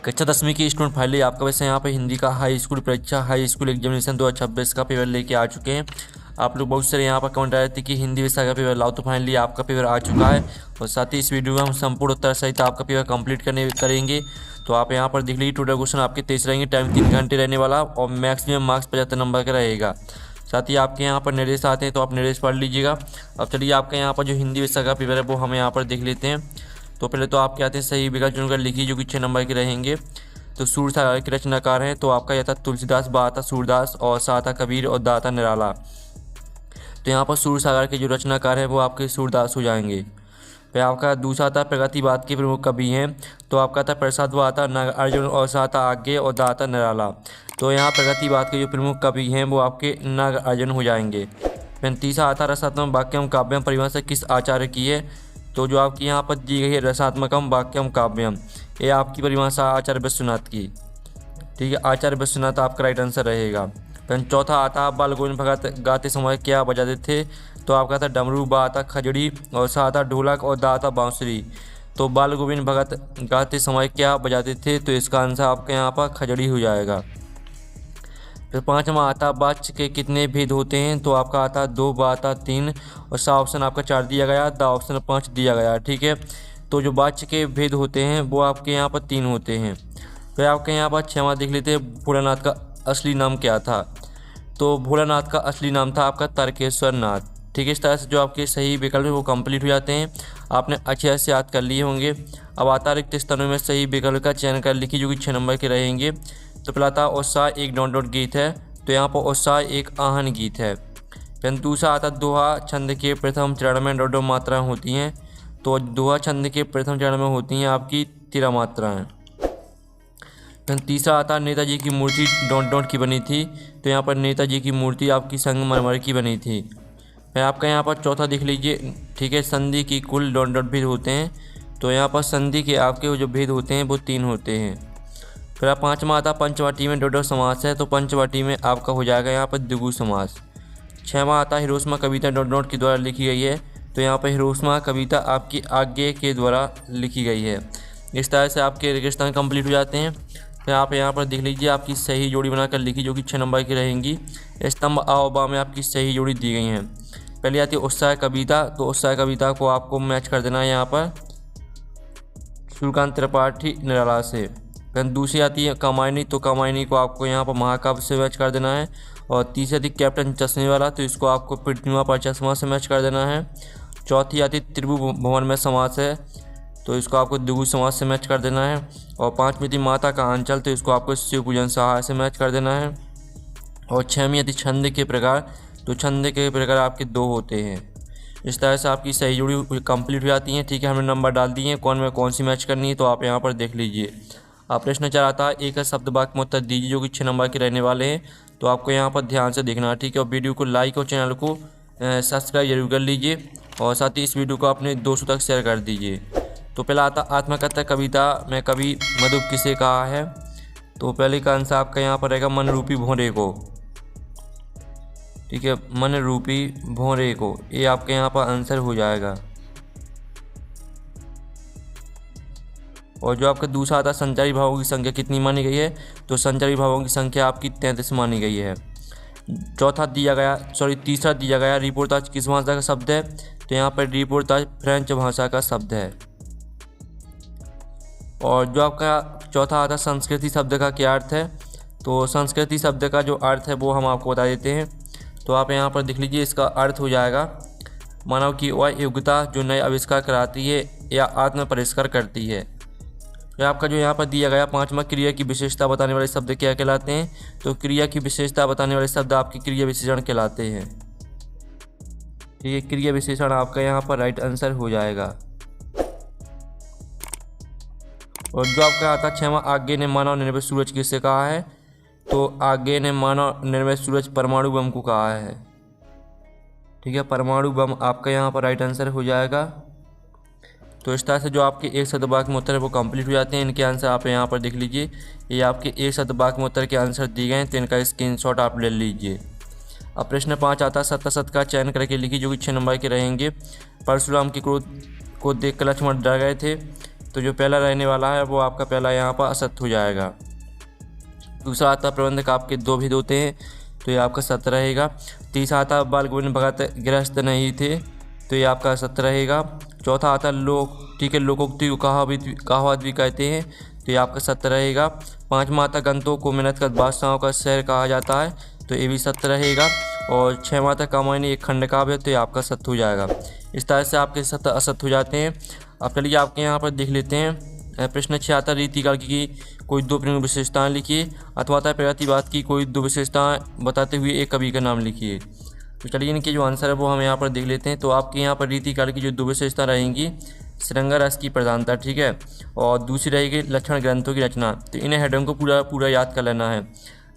कक्षा 10वीं की स्टूडेंट फाइनली आपका वैसे यहाँ पे हिंदी का हाई स्कूल परीक्षा हाई स्कूल एग्जामिनेशन 2026 का पेपर लेके आ चुके हैं। आप लोग बहुत सारे यहाँ पर कमेंट आए थे कि हिंदी विषय का पेपर लाओ, तो फाइनली आपका पेपर आ चुका है। और साथ ही इस वीडियो में हम संपूर्ण उत्तर सहित आपका पेपर कंप्लीट करेंगे। तो आप यहाँ पर देख लीजिए, टोटल क्वेश्चन आपके 23 रहेंगे, टाइम 3 घंटे रहने वाला और मैक्सिमम मार्क्स 75 नंबर का रहेगा। साथ ही आपके यहाँ पर निर्देश आते हैं तो आप निर्देश पढ़ लीजिएगा। अब चलिए आपके यहाँ पर जो हिंदी विषय का पेपर है वो हम यहाँ पर देख लेते हैं। तो पहले तो आपके आते हैं सही विकल्प चुनकर लिखिए जो कि 6 नंबर के रहेंगे। तो सूरसागर के रचनाकार हैं तो आपका यह था तुलसीदास, बा था सूरदास और सा था कबीर और दा था निराला। तो यहाँ पर सूरसागर के जो रचनाकार हैं वो आपके सूरदास हो जाएंगे। फिर आपका दूसरा था प्रगतिवाद के प्रमुख कवि हैं तो आपका था प्रसाद, वा था नागार्जुन और सा था आज्ञे और दा था निराला। तो यहाँ प्रगतिवाद के जो प्रमुख कवि हैं वो आपके नागार्जुन हो जाएंगे। फिर तीसरा आता रसात्मक वाक्यम काव्यम परिभाषा किस आचार्य की है, तो जो आपकी यहाँ पर दी गई है रसात्मकम वाक्यम काव्यम, ये आपकी परिभाषा आचार्य विश्वनाथ की। ठीक है, आचार्य विश्वनाथ आपका राइट आंसर रहेगा। फिर चौथा आता बाल गोविंद भगत गाते समय क्या बजाते थे, तो आपका था डमरू, बा था खजड़ी और सा था ढोलक और दा था बांसुरी। तो बाल गोविंद भगत गाते समय क्या बजाते थे, तो इसका आंसर आपके यहाँ पर खजड़ी हो जाएगा। फिर पाँचवा आता वाच्य के कितने भेद होते हैं, तो आपका आता 2, बा आता 3 और सा ऑप्शन आपका 4 दिया गया, दा ऑप्शन 5 दिया गया। ठीक है, तो जो वाच्य के भेद होते हैं वो आपके यहाँ पर 3 होते हैं। फिर आपके यहाँ पर 6वां देख लेते हैं, भोलानाथ का असली नाम क्या था, तो भोलानाथ का असली नाम था आपका तारकेश्वर नाथ। ठीक है, इस तरह से जो आपके सही विकल्प है वो कंप्लीट हो जाते हैं। आपने अच्छे से याद कर लिए होंगे। अब आता रिक्त स्थानों में सही विकल्प का चयन कर लिखिए जो कि 6 नंबर के रहेंगे। तो पहला था उत्साह एक डॉट डॉट गीत है, तो यहाँ पर उत्साह एक आहन गीत है। फिर दूसरा आता दोहा छंद के प्रथम चरण में डॉट डॉट मात्राएँ होती हैं, तो दोहा छंद के प्रथम चरण में होती हैं आपकी 13 मात्राएँ। फिर तीसरा आता नेताजी की मूर्ति डॉट डॉट की बनी थी, तो यहाँ पर नेताजी की मूर्ति आपकी संगमरमर की बनी थी। फिर आपका यहाँ पर चौथा देख लीजिए, ठीक है, संधि की कुल डॉट डॉट भेद होते हैं, तो यहाँ पर संधि के आपके जो भेद होते हैं वो 3 होते हैं। फिर आप 5वां आता पंचवटी में डॉट डॉट समास है, तो पंचवटी में आपका हो जाएगा यहाँ पर द्विगु समास। 6वां आता हिरोशिमा कविता डॉट डॉट के द्वारा लिखी गई है, तो यहाँ पर हिरोशिमा कविता आपकी आज्ञे के द्वारा लिखी गई है। इस तरह से आपके रेगिस्तान कंप्लीट हो जाते हैं। फिर आप यहाँ पर देख लीजिए आपकी सही जोड़ी बनाकर लिखी जो कि 6 नंबर की रहेंगी। स्तंभ आ और बा में आपकी सही जोड़ी दी गई हैं। पहले आती है उत्साह कविता, तो उत्साह कविता को आपको मैच कर देना है यहाँ पर सूर्यकांत त्रिपाठी निराला से। फिर दूसरी आती है कामायनी, तो कामायनी को आपको यहाँ पर महाकाव्य से मैच कर देना है। और तीसरी आती है कैप्टन चश्मे वाला, तो इसको आपको प्रतिमा पर चश्मा से मैच कर देना है। चौथी आती है त्रिभुवन में समास है, तो इसको आपको द्विगु समास से मैच कर देना है। और 5वीं थी माता का आंचल, तो इसको आपको शिव पूजन सहाय से मैच कर देना है। और 6वीं थी छंद के प्रकार, तो छंद के प्रकार आपके 2 होते हैं। इस तरह से आपकी सही जोड़ी कंप्लीट हो जाती है। ठीक है, हमने नंबर डाल दिए हैं कौन में कौन सी मैच करनी है, तो आप यहाँ पर देख लीजिए। आप प्रश्न 4 आता है एक शब्द वाक्य में उत्तर दीजिए जो कि 6 नंबर के रहने वाले हैं, तो आपको यहाँ पर ध्यान से देखना है। ठीक है, और वीडियो को लाइक और चैनल को सब्सक्राइब जरूर कर लीजिए और साथ ही इस वीडियो को अपने दोस्तों तक शेयर कर दीजिए। तो पहला आता आत्मकथा कविता में कवि मधु किसे कहा है, तो पहले का आंसर आपका यहाँ पर रहेगा मन रूपी भौरे को। ठीक है, मन रूपी भौरे को, ये आपके यहाँ पर आंसर हो जाएगा। और जो आपका दूसरा आता संचारी भावों की संख्या कितनी मानी गई है, तो संचारी भावों की संख्या आपकी 33 मानी गई है। तीसरा दिया गया रिपोर्टाज किस भाषा का शब्द है, तो यहाँ पर रिपोर्टाज फ्रेंच भाषा का शब्द है। और जो आपका चौथा आता संस्कृति शब्द का क्या अर्थ है, तो संस्कृति शब्द का जो अर्थ है वो हम आपको बता देते हैं। तो आप यहाँ पर देख लीजिए, इसका अर्थ हो जाएगा मानव की वह योग्यता जो नए आविष्कार कराती है या आत्म परिष्कार करती है। या आपका जो यहाँ पर दिया गया 5वां क्रिया की विशेषता बताने वाले शब्द क्या कहलाते हैं, तो क्रिया की विशेषता बताने वाले शब्द आपकी क्रिया विशेषण कहलाते हैं। ठीक है, क्रिया विशेषण आपका यहाँ पर राइट आंसर हो जाएगा। और जो आपका आता 6वां आज्ञे ने मानव निर्मित सूरज किससे कहा है, तो आज्ञे ने मानव निर्मित सूरज परमाणु बम को कहा है। ठीक है, परमाणु बम आपका यहाँ पर राइट आंसर हो जाएगा। तो इस तरह से जो आपके एक शब्द वाक्य में उत्तर है वो कंप्लीट हो जाते हैं। इनके आंसर आप यहाँ पर देख लीजिए, ये आपके एक शब्द वाक्य में उत्तर के आंसर दिए गए हैं, तो इनका स्क्रीनशॉट आप ले लीजिए। अब प्रश्न 5 आता है सत्य का चयन करके लिखिए जो कि 6 नंबर के रहेंगे। परशुराम के क्रोध को देखकर लक्ष्मण डर गए थे, तो जो पहला रहने वाला है वो आपका पहला यहाँ पर असत्य हो जाएगा। दूसरा आता प्रबंधक आपके 2 भेद होते हैं, तो ये आपका सत्य रहेगा। तीसरा आता बाल गोविंद भगत गृहस्थ नहीं थे, तो ये आपका सत्य रहेगा। चौथा आता लोक, ठीक है, लोकोक्ति को कहावत भी कहते हैं, तो ये आपका सत्य रहेगा। पाँचवा आता गंतों को मेहनत कर बादशाहों का शहर कहा जाता है, तो ये भी सत्य रहेगा। और छठवां आता कामायनी एक खंड काव्य है, तो ये आपका सत्य हो जाएगा। इस तरह से आपके सत्य असत्य हो जाते हैं। अब चलिए आपके यहाँ पर देख लेते हैं। प्रश्न 6 आता रीतिकाल की कोई 2 प्रमुख विशेषताएं लिखिए, अथवा आता प्रतिवाद की कोई 2 विशेषताएं बताते हुए एक कवि का नाम लिखिए। तो चलिए इनके जो आंसर है वो हम यहाँ पर देख लेते हैं। तो आपके यहाँ पर रीतिकाल की जो 2 विशेषता रहेंगी, श्रृंगार रस की प्रधानता, ठीक है, और दूसरी रहेगी लक्षण ग्रंथों की रचना। तो इन्हें हेडों को पूरा याद कर लेना है।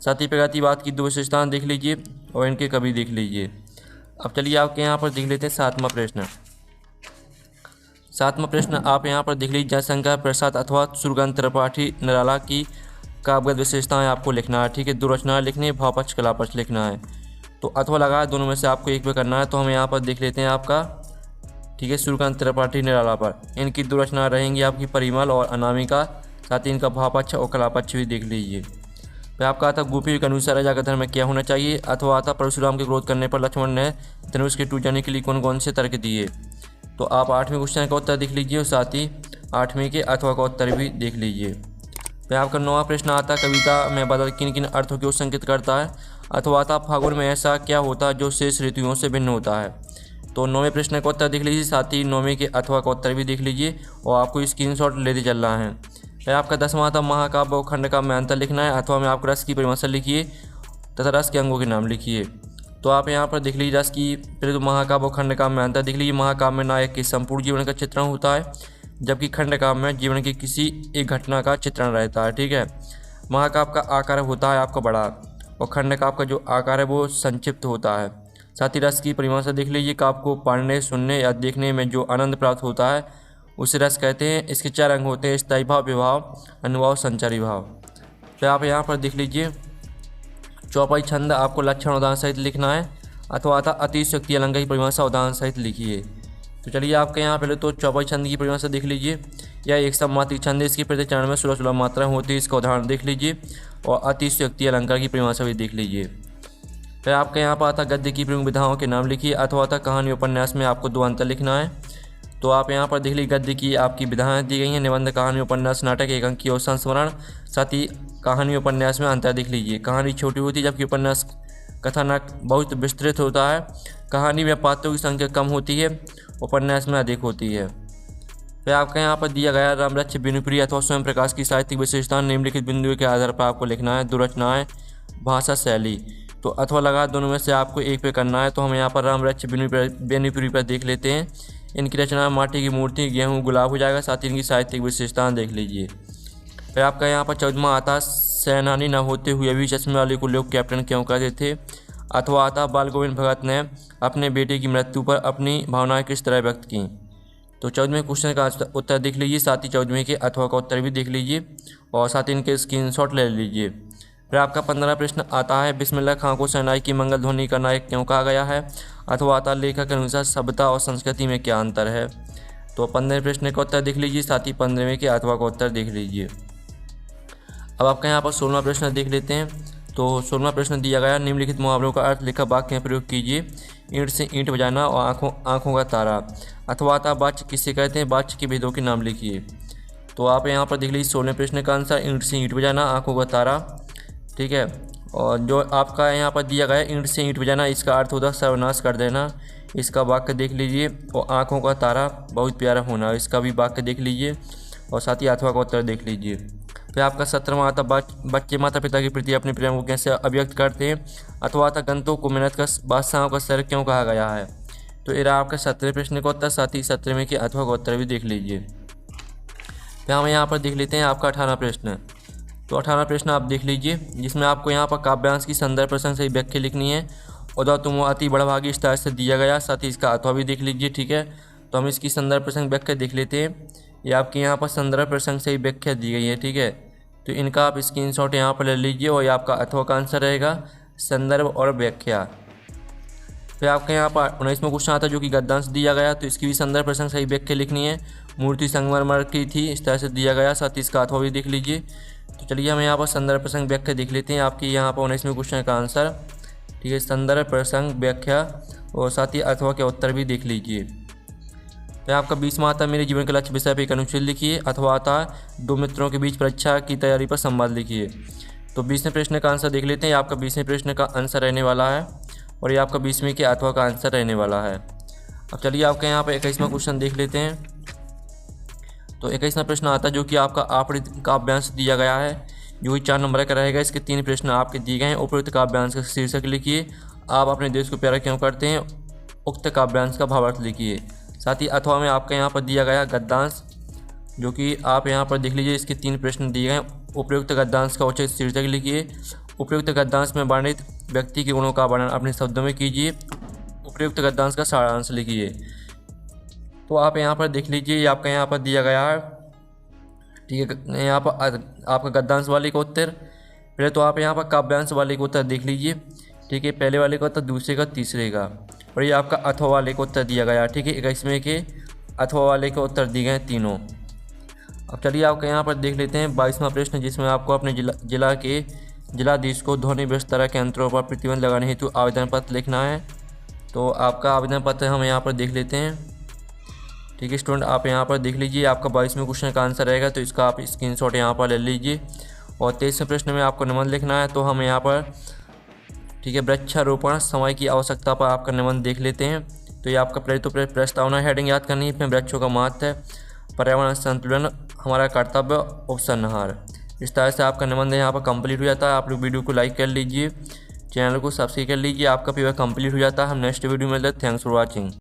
साथ ही प्रगतिवाद की 2 विशेषताएं देख लीजिए और इनके कवि देख लीजिए। अब चलिए आपके यहाँ पर देख लेते हैं 7वां प्रश्न। 7वां प्रश्न आप यहाँ पर देख लीजिए, जयशंकर प्रसाद अथवा सुरगन त्रिपाठी निराला की काव्यगत विशेषताएं आपको लिखना है, ठीक है। 2 रचनाएं लिखनी है, भावपक्ष कलापक्ष लिखना है। तो अथवा लगा दोनों में से आपको एक पे करना है। तो हम यहाँ पर देख लेते हैं आपका, ठीक है, सुरगन त्रिपाठी निराला पर। इनकी 2 रचनाएं रहेंगी आपकी परिमल और अनामिका। साथ ही इनका भावपक्ष और कलापक्ष भी देख लीजिए। फिर आपका आता गोपी के अनुसार राजा का धर्म क्या होना चाहिए, अथवा आता परशुराम के क्रोध करने पर लक्ष्मण ने धनुष के टूट जाने के लिए कौन कौन से तर्क दिए। तो आप 8वें क्वेश्चन का उत्तर देख लीजिए और साथ ही 8वें के अथवा का उत्तर भी देख लीजिए। फिर आपका 9वां प्रश्न आता है कविता में बदल किन किन अर्थों को संकेत करता है, अथवा आता फागुन में ऐसा क्या होता है जो शेष ऋतुओं से भिन्न होता है। तो 9वें प्रश्न का उत्तर देख लीजिए, साथ ही 9वें के अथवा का उत्तर भी देख लीजिए और आपको स्क्रीनशॉट लेते चलना है। फिर आपका 10वां आता महाकाव्य और खंड काव्य में अंतर लिखना है, अथवा में आपको रस की परिभाषा लिखिए तथा रस के अंगों के नाम लिखिए। तो आप यहाँ पर देख लीजिए रस की, पहले तो महाकाव्य और खंड काव्य में अंतर देख लीजिए। महाकाव्य में नायक के संपूर्ण जीवन का चित्रण होता है, जबकि खंड काव्य में जीवन की किसी एक घटना का चित्रण रहता है, ठीक है। महाकाव्य का आकार होता है आपका बड़ा और खंड काव्य का जो आकार है वो संक्षिप्त होता है। साथ ही रस की परिभाषा देख लीजिए, काव्य को पढ़ने, सुनने या देखने में जो आनंद प्राप्त होता है उसे रस कहते हैं। इसके 4 अंग होते हैं, स्थायी भाव, विभाव, अनुभाव, संचारी भाव। फिर आप यहाँ पर देख लीजिए चौपाई छंद आपको लक्षण उदाहरण सहित लिखना है, अथवा आता अतिशयोक्ति अलंकार की परिभाषा उदाहरण सहित लिखिए। तो चलिए आपके यहाँ पहले तो चौपाई छंद की परिभाषा देख लीजिए। यह एक सममात्रिक छंद है, इसकी प्रत्येक चरण में 16 मात्राएं होती है, इसका उदाहरण देख लीजिए और अतिशयोक्ति अलंकार की परिभाषा भी देख लीजिए। फिर आपके यहाँ पर आता गद्य की प्रमुख विधाओं के नाम लिखिए, अथवा आता कहानी उपन्यास में आपको 2 अंतर लिखना है। तो आप यहाँ पर देख लीजिए गद्य की आपकी विधाएं दी गई हैं, निबंध, कहानी, उपन्यास, नाटक, एकांकी और संस्मरण। साथ ही कहानी उपन्यास में अंतर देख लीजिए, कहानी छोटी होती है जबकि उपन्यास कथानक बहुत विस्तृत होता है। कहानी में पात्रों की संख्या कम होती है, उपन्यास में अधिक होती है। फिर आपका यहाँ पर दिया गया रामरक्ष, बिनुप्रिय अथवा स्वयं प्रकाश की साहित्यिक विशेषता निम्नलिखित बिंदुओं के आधार पर आपको लिखना है। 2 रचनाएं, भाषा, शैली। तो अथवा लगा दोनों में से आपको एक पे करना है। तो हम यहाँ पर रामरक्ष, बिनुप्रिय पर देख लेते हैं। इनकी रचना माटी की मूर्ति, गेहूँ, गुलाब हो जाएगा। साथ ही इनकी साहित्यिक विशेषताएं देख लीजिए। फिर आपका यहाँ पर 14वां आता सेनानी न होते हुए भी चश्मे वाले को लोग कैप्टन क्यों कहते थे, अथवा आता बाल गोविंद भगत ने अपने बेटे की मृत्यु पर अपनी भावनाएं किस तरह व्यक्त की। तो 14वें क्वेश्चन का उत्तर देख लीजिए, साथ ही 14वें के अथवा का उत्तर भी देख लीजिए और साथ ही इनके स्क्रीनशॉट ले लीजिए। फिर आपका 15वां प्रश्न आता है बिस्मिल्लाह खां को शहनाई की मंगल ध्वनि का नायक क्यों कहा गया है, अथवा आता लेखक के अनुसार सभ्यता और संस्कृति में क्या अंतर है। तो 15वें प्रश्न का उत्तर देख लीजिए, साथ ही 15वें के अथवा का उत्तर देख लीजिए। अब आपका यहाँ पर 16वां प्रश्न देख लेते हैं। तो 16वां प्रश्न दिया गया निम्नलिखित मुहावरों का अर्थ लिखा वाक्य में प्रयोग कीजिए। ईंट से ईंट बजाना और आँखों का तारा। अथवा आता वाच्य किसे कहते हैं, वाच्य के भेदों के नाम लिखिए। तो आप यहाँ पर देख लीजिए 16वें प्रश्न का आंसर ईंट से ईंट बजाना, आँखों का तारा, ठीक है। और जो आपका यहाँ पर दिया गया ईंट से ईंट बजाना, इसका अर्थ होता है सर्वनाश कर देना। इसका वाक्य देख लीजिए और आँखों का तारा बहुत प्यारा होना, इसका भी वाक्य देख लीजिए और साथ ही अथवा का उत्तर देख लीजिए। फिर आपका 17वां आता बच्चे माता पिता के प्रति अपने प्रेम को कैसे अभिव्यक्त करते हैं, अथवा आता गंतों को मेहनत का बादशाहों का सर क्यों कहा गया है। तो ये रहा आपका 17वें प्रश्न का उत्तर, साथ ही 17वें के अथवा का उत्तर भी देख लीजिए। फिर हम यहाँ पर देख लेते हैं आपका 18वां प्रश्न। तो 18वां प्रश्न आप देख लीजिए, जिसमें आपको यहाँ पर काव्यांश की संदर्भ प्रसंग से व्याख्या लिखनी है। उदा तुम अति बड़भागी इस तरह से दिया गया, साथ ही इसका अथवा भी देख लीजिए, ठीक है। तो हम इसकी संदर्भ प्रसंग व्याख्या देख लेते हैं। ये आपके यहाँ पर संदर्भ प्रसंग से ही व्याख्या दी गई है, ठीक है। तो इनका आप स्क्रीनशॉट यहाँ पर ले लीजिए और ये आपका अथवा का आंसर रहेगा संदर्भ और व्याख्या। फिर आपके यहाँ पर 19वां क्वेश्चन आता है जो कि गद्यांश दिया गया, तो इसकी भी संदर्भ प्रसंग सही व्याख्या लिखनी है मूर्ति संगमरमर की थी, इस तरह से दिया गया। साथ ही इसका अथवा भी देख लीजिए। तो चलिए हम यहाँ पर संदर्भ प्रसंग व्याख्या देख लेते हैं आपकी यहाँ पर 19वें क्वेश्चन का आंसर। ठीक है, संदर्भ प्रसंग व्याख्या और साथ ही अथवा के उत्तर भी देख लीजिए। तो आपका 20वां आता है मेरे जीवन के लक्ष्य विषय पर एक अनुच्छेद लिखिए। अथवा आता है 2 मित्रों के बीच परीक्षा की तैयारी पर संवाद लिखिए। तो 20वें प्रश्न का आंसर देख लेते हैं। आपका 20वें प्रश्न का आंसर रहने वाला है और ये आपका 20वें के अथवा का आंसर रहने वाला है। अब चलिए आपके यहाँ पर 21वां क्वेश्चन देख लेते हैं। तो 21वां प्रश्न आता है जो कि आपका आपरित काव्यांश दिया गया है, जो कि 4 नंबर का रहेगा। इसके 3 प्रश्न आपके दिए गए हैं। उपयुक्त काव्यांश का शीर्षक लिखिए। आप अपने देश को प्यारा क्यों करते हैं, उक्त काव्यांश का भावार्थ लिखिए। साथ ही अथवा में आपका यहाँ पर दिया गया गद्यांश, जो कि आप यहाँ पर देख लीजिए। इसके 3 प्रश्न दिए गए। उपयुक्त गद्यांश का उचित शीर्षक लिखिए। उपयुक्त गद्यांश में वर्णित व्यक्ति के गुणों का वर्णन अपने शब्दों में कीजिए। उपयुक्त गद्यांश का सारांश लिखिए। तो आप यहाँ पर देख लीजिए, ये आपका यहाँ पर दिया गया है। ठीक है, यहाँ पर आपका गद्यांश वाले का उत्तर। पहले तो आप यहाँ पर काव्यांश वाले का उत्तर देख लीजिए। ठीक है, पहले वाले का उत्तर, दूसरे का, तीसरे का। और ये आपका अथवा वाले का उत्तर दिया गया। ठीक है, 21वें के अथवा वाले का उत्तर दिए गए तीनों। अब चलिए आपके यहाँ पर देख लेते हैं 22वां प्रश्न, जिसमें आपको अपने जिलाधीश को ध्वनि व्यवस्था के अंतरों पर प्रतिबंध लगाने हेतु आवेदन पत्र लिखना है। तो आपका आवेदन पत्र हम यहाँ पर देख लेते हैं। ठीक है स्टूडेंट, आप यहाँ पर देख लीजिए। आपका 22वें क्वेश्चन का आंसर रहेगा, तो इसका आप स्क्रीनशॉट यहाँ पर ले लीजिए। और 23वें प्रश्न में आपको निबंध लिखना है। तो हम यहाँ पर ठीक है वृक्षारोपण समय की आवश्यकता पर आपका निबंध देख लेते हैं। तो ये आपका प्रस्तावना हेडिंग याद करनी है। वृक्षों का महत्व है, पर्यावरण संतुलन, हमारा कर्तव्य, उपसंहार। इस तरह से आपका निबंध यहाँ पर कंप्लीट हो जाता है। आप लोग वीडियो को लाइक कर लीजिए, चैनल को सब्सक्राइब कर लीजिए। आपका पेपर कंप्लीट हो जाता है। हम नेक्स्ट वीडियो में मिलते हैं। Thanks for watching.